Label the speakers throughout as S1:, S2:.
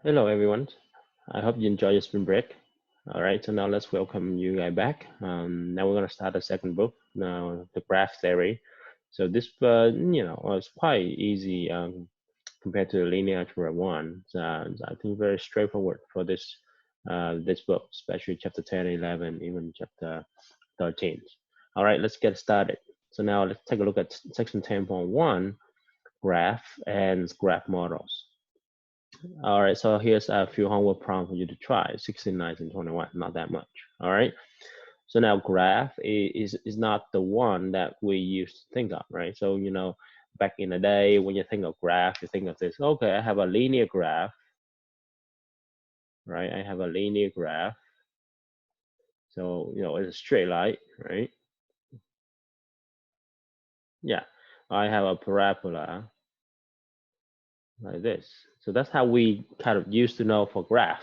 S1: Hello, everyone. I hope you enjoy your spring break. All right, so now let's welcome you guys back. Now we're going to start the second book, now the graph theory. So this, was quite easy compared to the linear algebra one. I think very straightforward for this book, especially chapter 10, 11, even chapter 13. All right, let's get started. So now let's take a look at section 10.1, graph and graph models. All right, so here's a few homework prompts for you to try. 16, 19, 21, not that much. All right. So now graph is not the one that we used to think of, right? So, back in the day when you think of graph, you think of this, okay, I have a linear graph, right? I have a linear graph. So, it's a straight line, right? Yeah. I have a parabola like this. So that's how we kind of used to know for graph.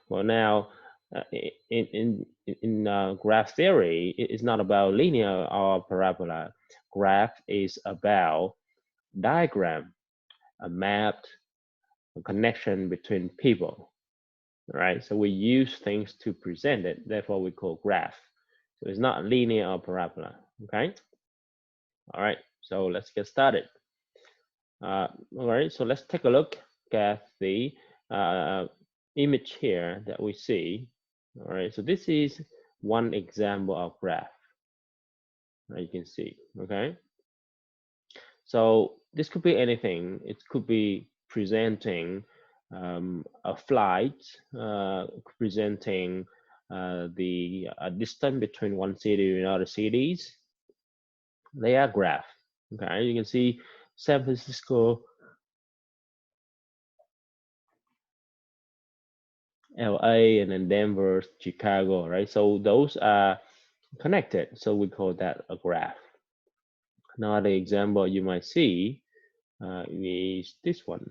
S1: Well, now in graph theory, it's not about linear or parabola. Graph is about diagram, a map, a connection between people, right? So we use things to present it. Therefore, we call graph. So it's not linear or parabola. Okay. All right. So let's get started. All right. So let's take a look at the uh, image here that we see. All right. So this is one example of graph. You can see. Okay. So this could be anything. It could be presenting a flight, presenting the distance between one city and other cities. They are graph. Okay, you can see San Francisco, LA, and then Denver, Chicago, right? So those are connected. So we call that a graph. Another example you might see is this one.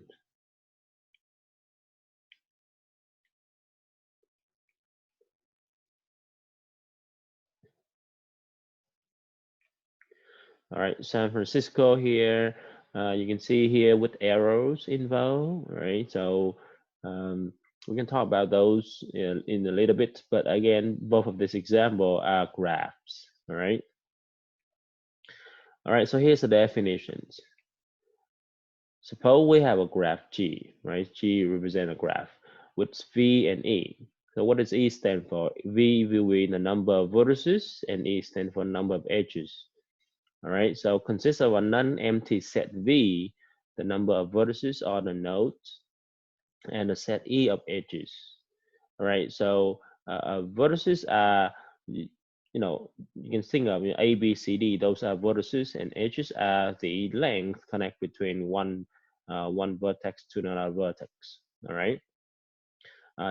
S1: All right, San Francisco here. You can see here with arrows involved, right? So we can talk about those in a little bit, but again, both of this example are graphs, all right? All right, so here's the definitions. Suppose we have a graph G, right? G represent a graph with V and E. So what does E stand for? V will be the number of vertices and E stand for number of edges. All right, so consists of a non-empty set V, the number of vertices or the nodes, and a set E of edges. All right, so vertices are, you can think of A, B, C, D. Those are vertices, and edges are the length connect between one vertex to another vertex. All right.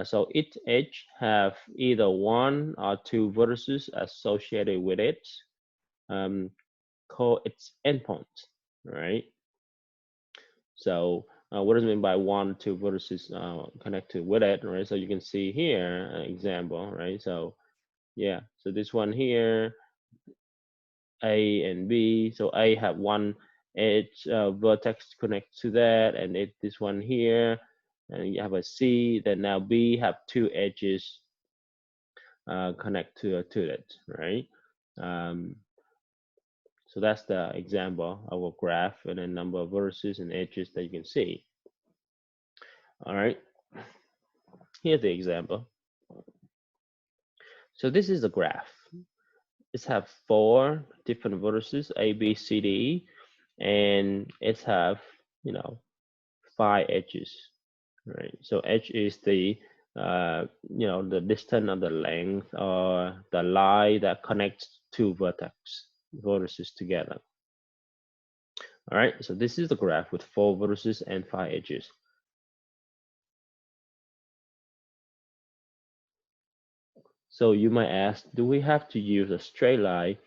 S1: So each edge have either one or two vertices associated with it. Um, call its endpoint, right? So what does it mean by one, two vertices connected with it, right? So you can see here an example, right? So yeah, so this one here, A and B. So A have one edge vertex connect to that, and this one here, and you have a C. Then now B have two edges connect to it, right? Um, So that's the example of a graph and a number of vertices and edges that you can see. All right, here's the example. So this is a graph. It's have four different vertices, A, B, C, D, E, and it's have, you know, five edges, right? So edge is the distance of the length or the line that connects two vertices together. All right, so this is the graph with four vertices and five edges. So you might ask, do we have to use a straight line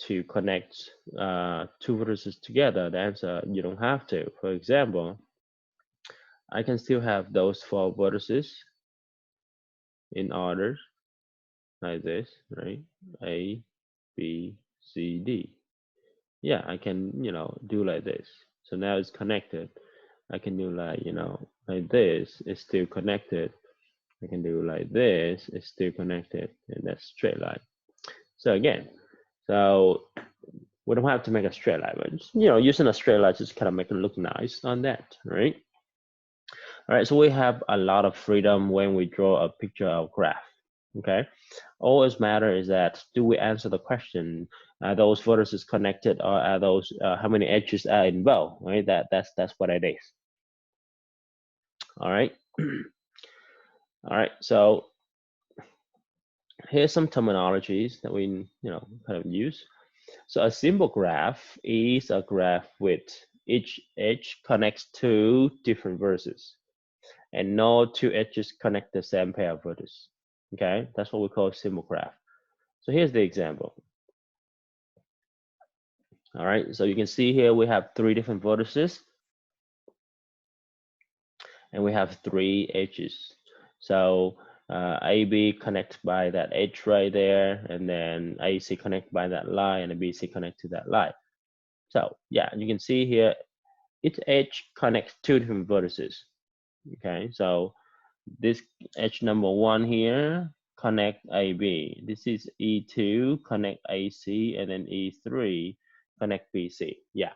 S1: to connect two vertices together? The answer, you don't have to. For example, I can still have those four vertices in order like this, right? A, B, C, D. Yeah, I can, do like this. So now it's connected. I can do like, like this, it's still connected. I can do like this, it's still connected, and that's straight line. So again, so we don't have to make a straight line, but just, using a straight line just kind of make it look nice on that, right? All right, so we have a lot of freedom when we draw a picture of graph, okay? Always matter is that, do we answer the question, are those vertices connected, or are those, how many edges are involved, right? That's what it is. All right. All right, so here's some terminologies that we kind of use. So a simple graph is a graph with each edge connects two different vertices, and no two edges connect the same pair of vertices. Okay, that's what we call a simple graph. So here's the example. All right, so you can see here we have three different vertices, and we have three edges. So AB connect by that edge right there, and then AC connect by that line, and BC connect to that line. So yeah, you can see here, each edge connects two different vertices. Okay, so this edge number 1 here connect AB. This is E2 connect AC, and then E3 connect BC. Yeah.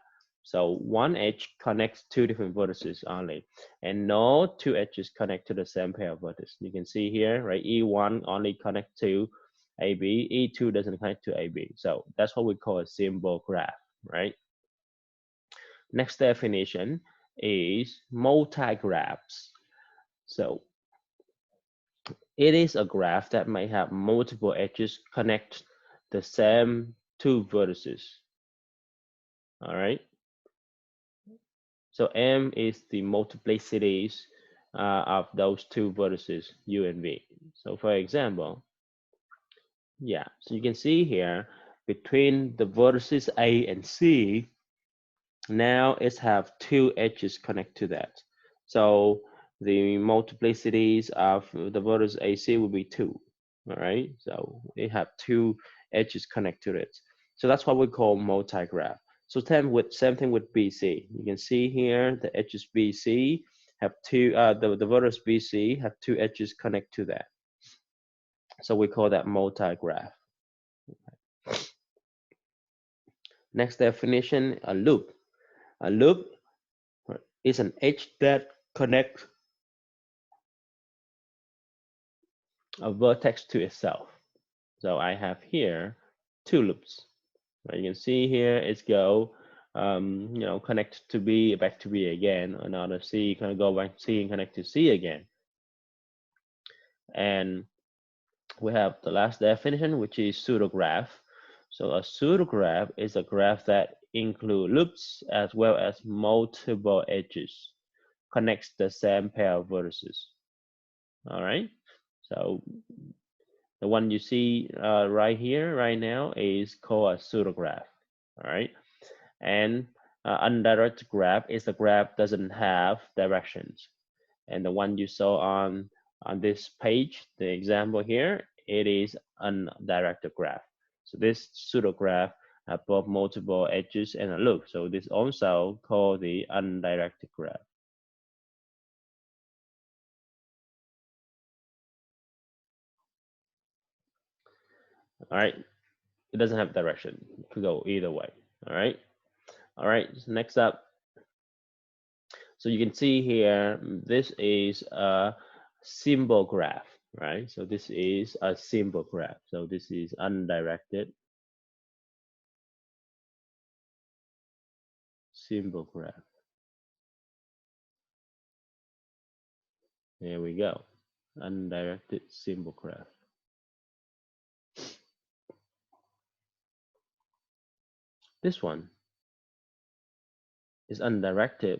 S1: So one edge connects two different vertices only, and no two edges connect to the same pair of vertices. You can see here, right? E1 only connect to AB, E2 doesn't connect to AB. So that's what we call a simple graph, right? Next definition is multigraphs. So it is a graph that may have multiple edges connect the same two vertices. All right. So M is the multiplicities of those two vertices, U and V. So for example, yeah, so you can see here between the vertices A and C, now it's have two edges connect to that. So the multiplicities of the vertex AC will be 2. All right, so they have two edges connect to it. So that's what we call multigraph. So same thing with BC. You can see here the edges BC have two, the vertex BC have two edges connect to that. So we call that multigraph. Next definition, a loop. A loop is an edge that connects a vertex to itself. So I have here two loops. You can see here it's go, connect to B, back to B again. Another C, kind of go back to C and connect to C again. And we have the last definition, which is pseudograph. So a pseudograph is a graph that includes loops as well as multiple edges, connects the same pair of vertices. All right. So the one you see right here, right now, is called a pseudograph. All right, and undirected graph is a graph doesn't have directions. And the one you saw on this page, the example here, it is undirected graph. So this pseudograph have both multiple edges and a loop. So this also called the undirected graph. All right, it doesn't have direction. It could go either way. All right. All right, so next up. So you can see here, this is a symbol graph, right? So this is a symbol graph. So this is undirected symbol graph. There we go, undirected symbol graph. This one is undirected,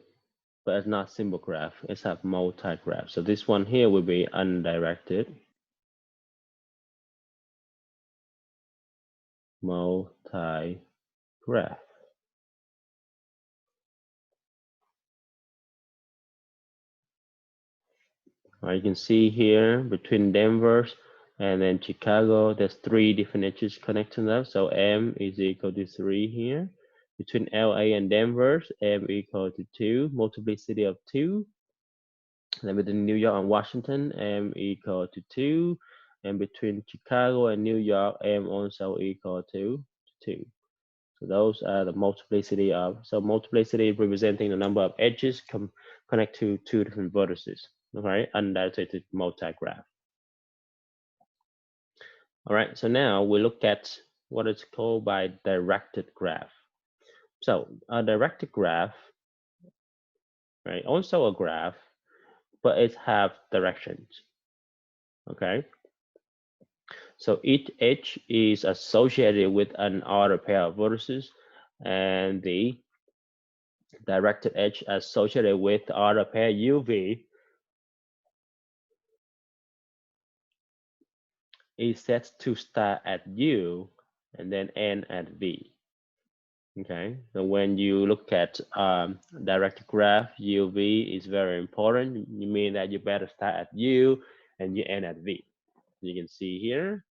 S1: but it's not symbol graph. It's have multi-graph. So this one here will be undirected multi-graph. You can see here between Denver and then Chicago, there's three different edges connecting them. So M is equal to 3 here. Between LA and Denver, M equal to 2, multiplicity of 2. Then between New York and Washington, M equal to 2. And between Chicago and New York, M also equal to 2. So those are the multiplicity of, so multiplicity representing the number of edges connect to two different vertices, okay, undirected multigraph. All right, so now we look at what is called by directed graph. So a directed graph, right, also a graph, but it have directions, okay? So each edge is associated with an order pair of vertices, and the directed edge associated with the order pair UV is set to start at U and then end at V. Okay, so when you look at directed graph, UV is very important. You mean that you better start at U and you end at V. You can see here,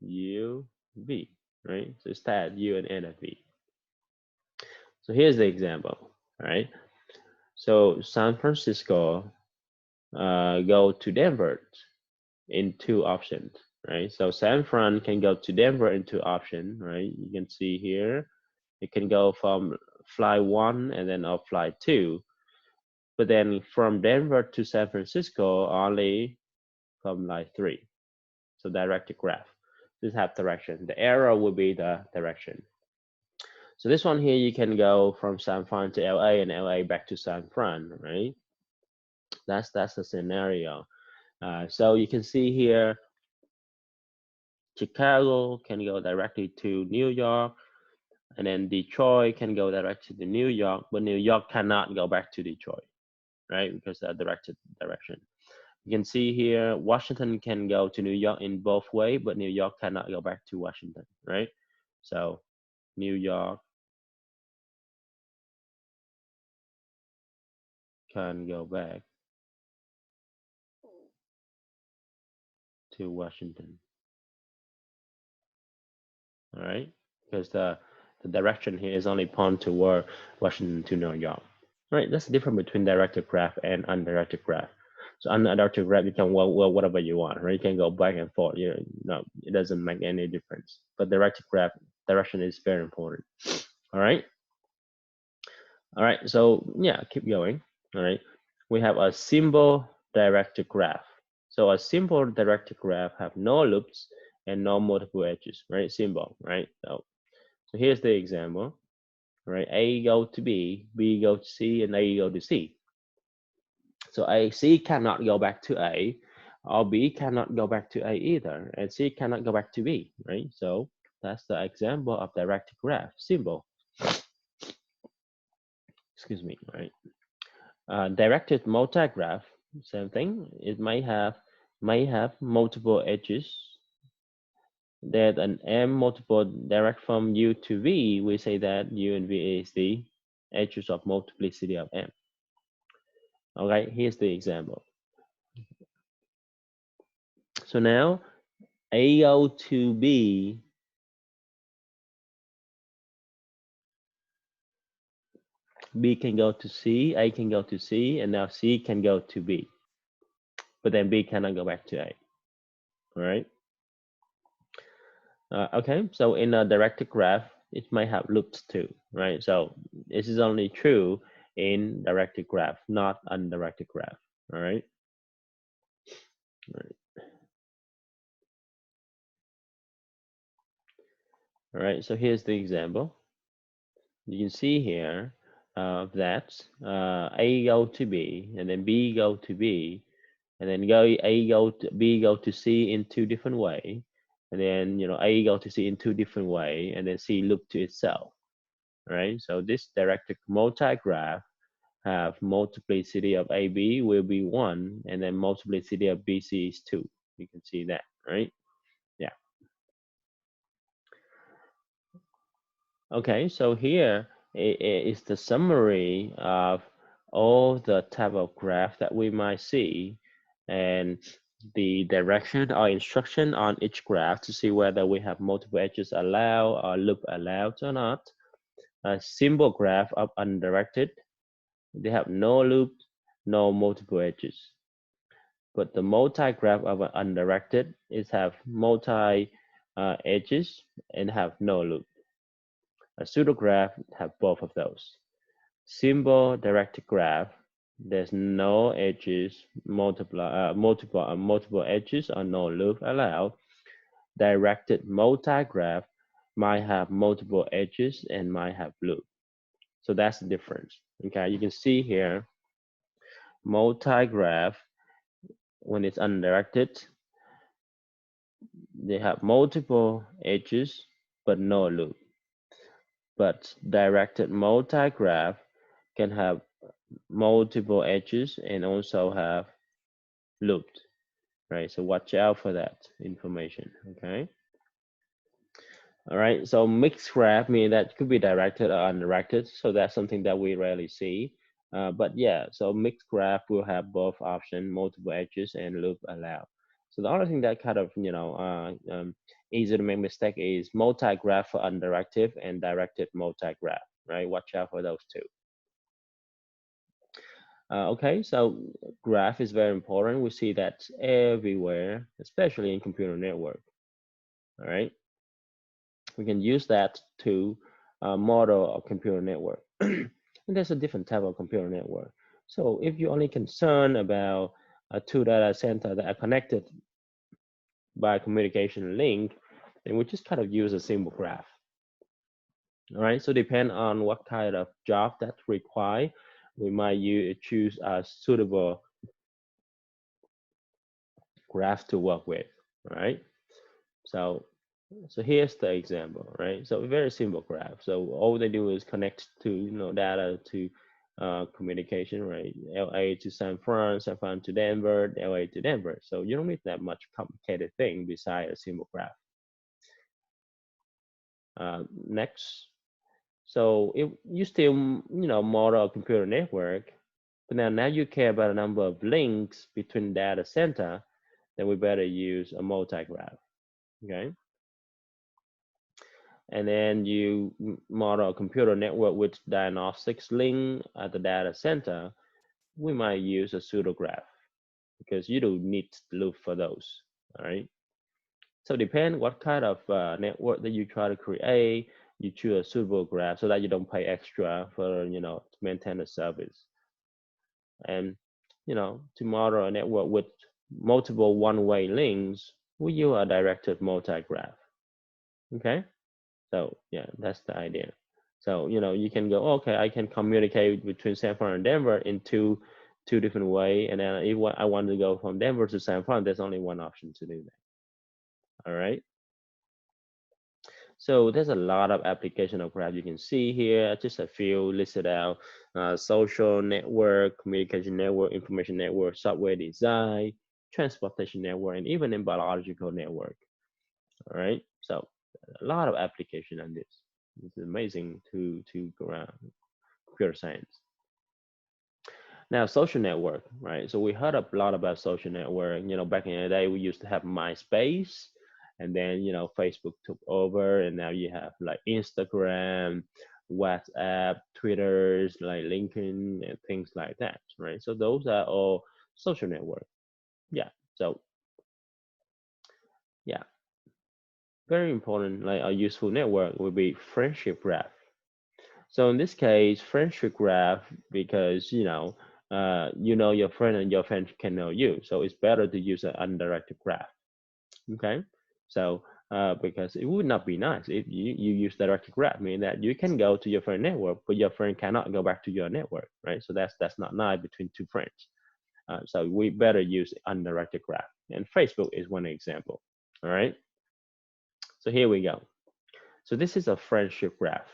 S1: U, V, right? So start at U and end at V. So here's the example, right? So San Francisco go to Denver in two options, right? So San Fran can go to Denver in two options, right? You can see here, it can go from flight 1 and then up flight 2. But then from Denver to San Francisco, only from flight 3. So directed graph. This have direction. The arrow will be the direction. So this one here, you can go from San Fran to LA and LA back to San Fran, right? That's the scenario. So you can see here, Chicago can go directly to New York, and then Detroit can go directly to New York, but New York cannot go back to Detroit, right? Because they're directed direction. You can see here, Washington can go to New York in both ways, but New York cannot go back to Washington, right? So New York can go back to Washington, all right? Because the direction here is only pointed toward Washington to New York, right? That's the difference between directed graph and undirected graph. So undirected graph, you can well whatever you want, right? You can go back and forth. No, it doesn't make any difference. But directed graph, direction is very important. All right. All right. So yeah, keep going. All right. We have a simple directed graph. So a simple directed graph have no loops and no multiple edges, right? Simple, right? So here's the example, right? A go to B, B go to C, and A go to C. So C cannot go back to A, or B cannot go back to A either, and C cannot go back to B, right? So that's the example of directed graph, simple. Excuse me, right? Directed multigraph, same thing. It may have multiple edges. That an M multiple direct from U to V, we say that U and V is the edges of multiplicity of M. Okay, here's the example. So now A go to B, B can go to C, A can go to C, and now C can go to B. But then B cannot go back to A. All right. Okay, so in a directed graph, it might have loops too, right? So this is only true in directed graph, not undirected graph. All right. All right. All right, so here's the example. You can see here that A go to B, and then B go to B, and then A go to B go to C in two different ways, and then A go to C in two different ways, and then C loop to itself. Right? So this directed multigraph have multiplicity of AB will be 1, and then multiplicity of BC is 2. You can see that, right? Yeah. Okay, so here is the summary of all the type of graph that we might see. And the direction or instruction on each graph to see whether we have multiple edges allowed or loop allowed or not. A simple graph of undirected, they have no loop, no multiple edges. But the multi-graph of an undirected is have multi edges and have no loop. A pseudograph have both of those. Simple directed graph, there's no edges, multiple edges or no loop allowed. Directed multi-graph might have multiple edges and might have loop. So that's the difference. Okay, you can see here, multi-graph, when it's undirected, they have multiple edges but no loop. But directed multi-graph can have multiple edges and also have looped, right? So watch out for that information, okay? All right, so mixed graph means that could be directed or undirected. So that's something that we rarely see. But yeah, so mixed graph will have both option, multiple edges and loop allowed. So the only thing that kind of, easy to make mistake is multi-graph for undirected and directed multi-graph, right? Watch out for those two. Okay, so graph is very important. We see that everywhere, especially in computer network, all right? We can use that to model a computer network. And there's a different type of computer network. So if you're only concerned about two data center that are connected by a communication link, then we just kind of use a simple graph. All right, so depend on what kind of job that require, we might choose a suitable graph to work with, right? So here's the example, right? So very simple graph. So all they do is connect to data to communication, right? LA to San Fran, San Fran to Denver, LA to Denver. So you don't need that much complicated thing beside a simple graph. Next, so if you still model a computer network, but now you care about a number of links between data center, then we better use a multi-graph, okay? And then you model a computer network with diagnostics link at the data center, we might use a pseudograph because you don't need to look for those, all right? So depend what kind of network that you try to create, you choose a suitable graph so that you don't pay extra for, to maintain the service. And, to model a network with multiple one-way links, we use a directed multi-graph, okay? So yeah, that's the idea. So you can go, okay, I can communicate between San Fran and Denver in two different ways, and then if I want to go from Denver to San Fran, there's only one option to do that. All right. So there's a lot of application of graph you can see here. Just a few listed out: social network, communication network, information network, software design, transportation network, and even in biological network. All right. So a lot of application on this. It's amazing to computer science. Now, social network, right? So we heard a lot about social network. Back in the day, we used to have MySpace, and then Facebook took over, and now you have like Instagram, WhatsApp, Twitter's, like LinkedIn, and things like that, right? So those are all social network. Yeah. So yeah, very important. Like a useful network would be friendship graph. So in this case, friendship graph, because your friend and your friend can know you. So it's better to use an undirected graph. Okay. So because it would not be nice if you use directed graph, meaning that you can go to your friend network, but your friend cannot go back to your network, right? So that's not nice between two friends. So we better use undirected graph. And Facebook is one example. All right. So here we go. So this is a friendship graph.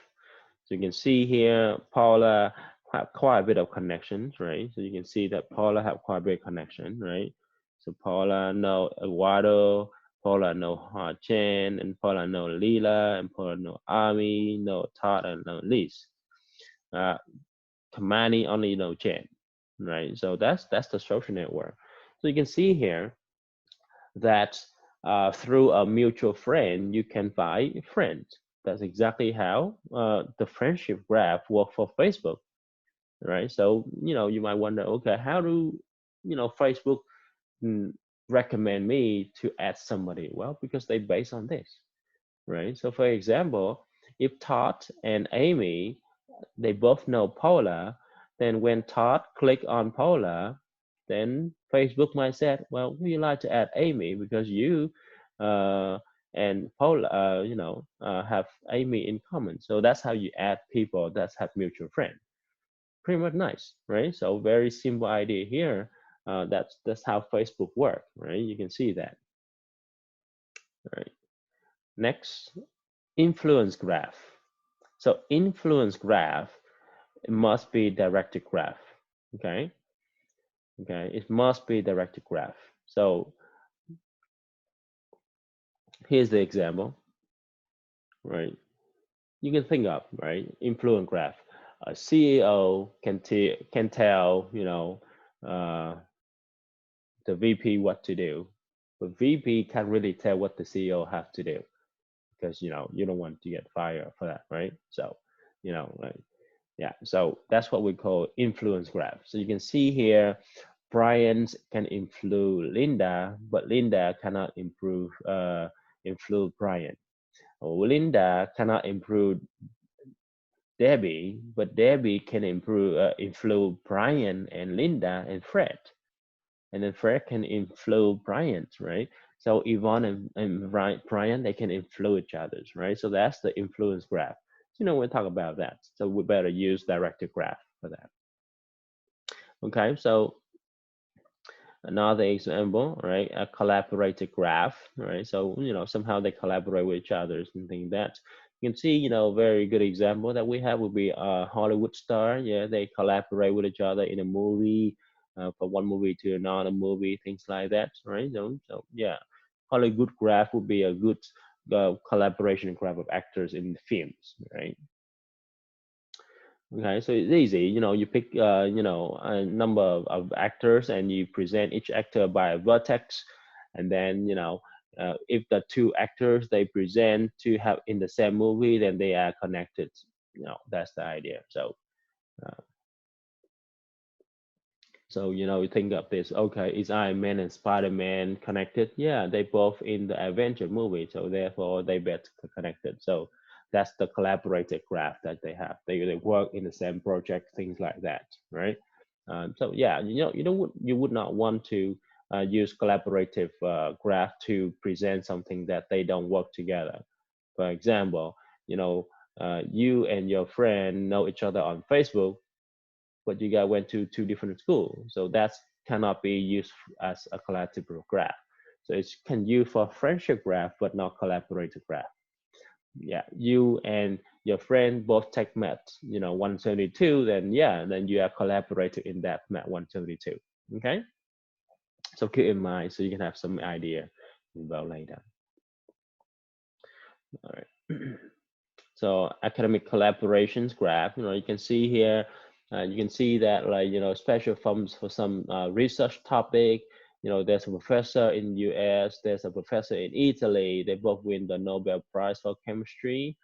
S1: So you can see here, Paula have quite a bit of connections, right? So you can see that Paula have quite a bit of connection, right? So Paula know Eduardo, Paula know Ha Chen, and Paula know Lila, and Paula know Ami, know Todd, and know Liz. Kamani only know Chen, right? So that's the social network. So you can see here, that through a mutual friend, you can find friends. That's exactly how the friendship graph works for Facebook, right? So, you might wonder, okay, how do, Facebook mm, recommend me to add somebody? Well, because they base on this, right? So, for example, if Todd and Amy, they both know Paula, then when Todd click on Paula, then Facebook might say, well, we like to add Amy because you uh, and Paula, have Amy in common. So that's how you add people that have mutual friends. Pretty much nice, right? So very simple idea here. That's how Facebook work, right? You can see that, right? Next, influence graph. So influence graph, it must be directed graph. Okay. Okay. It must be directed graph. So here's the example, right? You can think of, right? Influence graph. A CEO can tell, uh, the VP what to do, but VP can't really tell what the CEO has to do because you don't want to get fired for that, right? So, like, yeah. So that's what we call influence graph. So you can see here, Brian can influence Linda, but Linda cannot influence Brian. Or Linda cannot improve Debbie, but Debbie can influence Brian and Linda and Fred. And then Fred can influence Brian, right? So Yvonne and Brian, they can influence each others, right? So that's the influence graph. So, we'll talk about that. So we better use directed graph for that. Okay, so another example, right? A collaborated graph, right? So, somehow they collaborate with each others and things like that. You can see, very good example that we have would be a Hollywood star. Yeah, they collaborate with each other in a movie, from one movie to another movie, things like that, right? So yeah, Hollywood graph would be a good collaboration graph of actors in the films, right? Okay, so it's easy. You pick, a number of actors and you present each actor by a vertex, and then, if the two actors they present to have in the same movie, then they are connected. That's the idea. Uh, you think of this. Okay, is Iron Man and Spider-Man connected? Yeah, they both in the Avenger movie, so therefore they bet connected. So that's the collaborated graph that they have. They work in the same project, things like that, right? So yeah, you would not want to use collaborative graph to present something that they don't work together. For example, you and your friend know each other on Facebook, but you guys went to two different schools. So that cannot be used as a collaborative graph. So it can use for friendship graph, but not collaborative graph. Yeah, you and your friend both take math, 172, then yeah, then you are collaborating in that math 172. Okay, so keep in mind so you can have some idea about later. All right. So academic collaborations graph, you can see here, you can see that, like, special funds for some research topic. There's a professor in US, there's a professor in Italy. They both win the Nobel Prize for chemistry.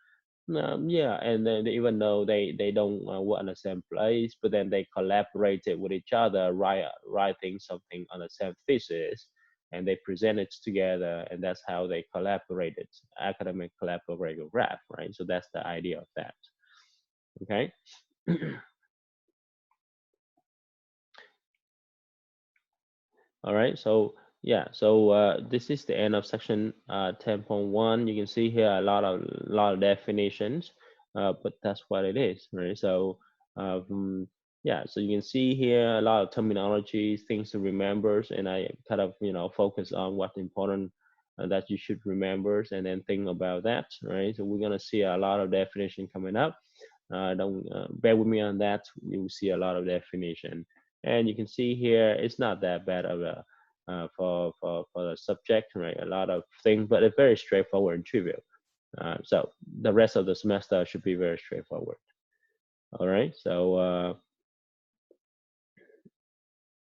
S1: Yeah, and then even though they don't work in the same place, but then they collaborated with each other, writing something on the same thesis, and they presented together, and that's how they collaborated. Academic collaborative graph, right? So that's the idea of that. Okay. All right. So yeah. So this is the end of section 10.1. You can see here a lot of definitions, but that's what it is, right? So yeah. So you can see here a lot of terminology, things to remember, and I kind of focus on what's important that you should remember, and then think about that, right? So we're gonna see a lot of definition coming up. Don't bear with me on that. You will see a lot of definition, and you can see here it's not that bad of a for the subject, right? A lot of things, but it's very straightforward and trivial. So the rest of the semester should be very straightforward. All right. So